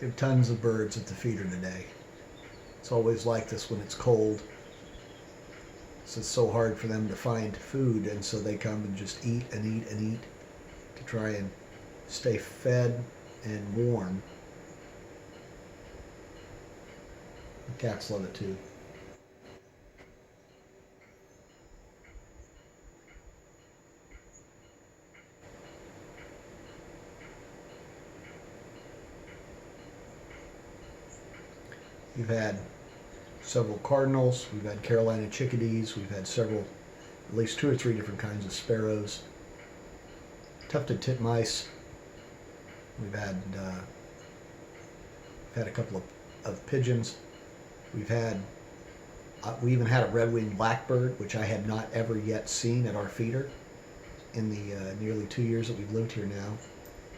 We have tons of birds at the feeder today. It's always like this when it's cold. So it's so hard for them to find food, and so they come and just eat and eat and eat to try and stay fed and warm. The cats love it too. We've had several cardinals, we've had Carolina chickadees, we've had several, at least 2 or 3 different kinds of sparrows, tufted titmice. We've had a couple of pigeons. We even had a red-winged blackbird, which I had not ever yet seen at our feeder in the nearly 2 years that we've lived here now.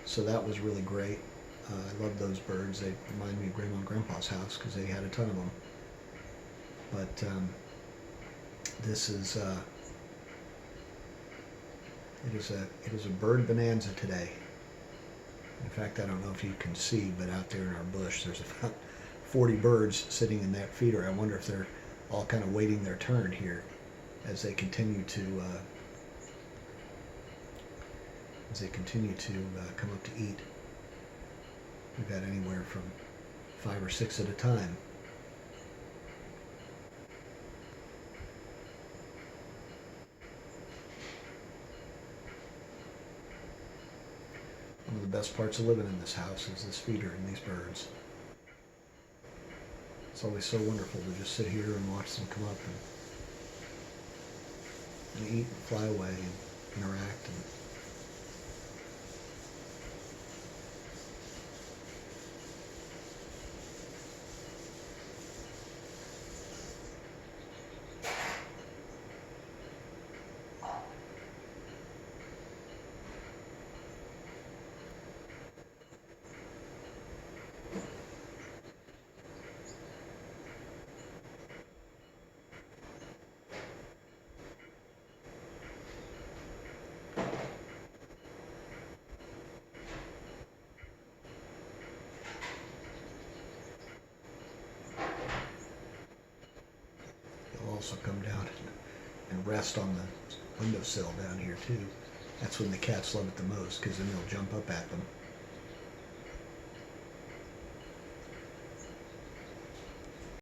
So that was really great. I love those birds. They remind me of Grandma and Grandpa's house because they had a ton of them. But this is it is a bird bonanza today. In fact, I don't know if you can see, but out there in our bush, there's about 40 birds sitting in that feeder. I wonder if they're all kind of waiting their turn here as they continue to come up to eat. We've got anywhere from 5 or 6 at a time. One of the best parts of living in this house is this feeder and these birds. It's always so wonderful to just sit here and watch them come up and eat and fly away and interact. Also come down and rest on the windowsill down here too. That's when the cats love it the most, because then they'll jump up at them.